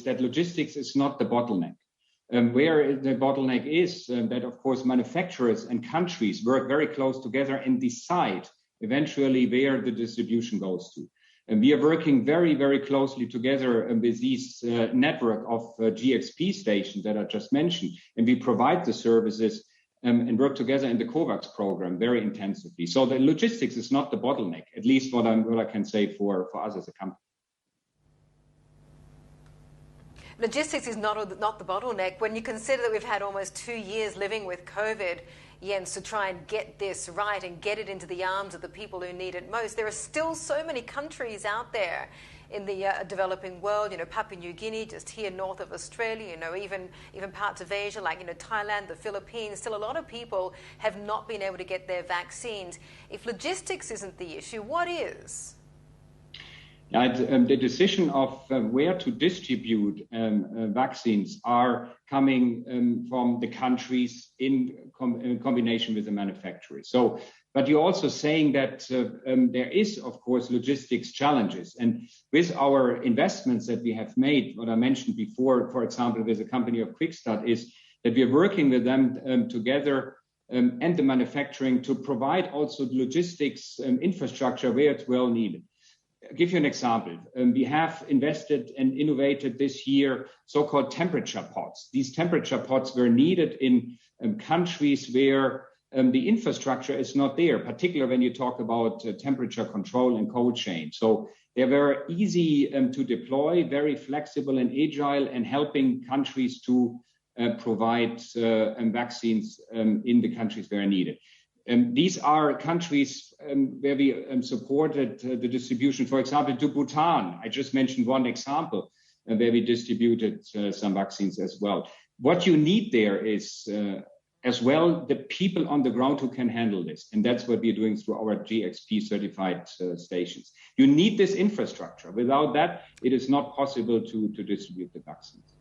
that logistics is not the bottleneck. Where the bottleneck is that, of course, manufacturers and countries work very close together and decide eventually where the distribution goes to. And we are working very, very closely together with these network of GXP stations that I just mentioned, and we provide the services and work together in the COVAX program very intensively. So the logistics is not the bottleneck, at least what I can say for us as a company. Logistics is not the bottleneck. When you consider that we've had almost 2 years living with COVID, Jens, to try and get this right and get it into the arms of the people who need it most, there are still so many countries out there in the developing world, Papua New Guinea, just here north of Australia, even parts of Asia, like, Thailand, the Philippines. Still, a lot of people have not been able to get their vaccines. If logistics isn't the issue, what is? The decision of where to distribute vaccines are coming from the countries in combination with the manufacturers. So, but you're also saying that there is, of course, logistics challenges. And with our investments that we have made, what I mentioned before, for example, with the company of Quickstart, is that we are working with them together and the manufacturing to provide also logistics infrastructure where it's well needed. I'll give you an example. We have invested and innovated this year so-called temperature pods. These temperature pods were needed in countries where the infrastructure is not there, particularly when you talk about temperature control and cold chain. So they were easy to deploy, very flexible and agile, and helping countries to provide vaccines in the countries where needed. These are countries where we supported the distribution, for example, to Bhutan. I just mentioned one example where we distributed some vaccines as well. What you need there is as well the people on the ground who can handle this. And that's what we're doing through our GXP certified stations. You need this infrastructure. Without that, it is not possible to distribute the vaccines.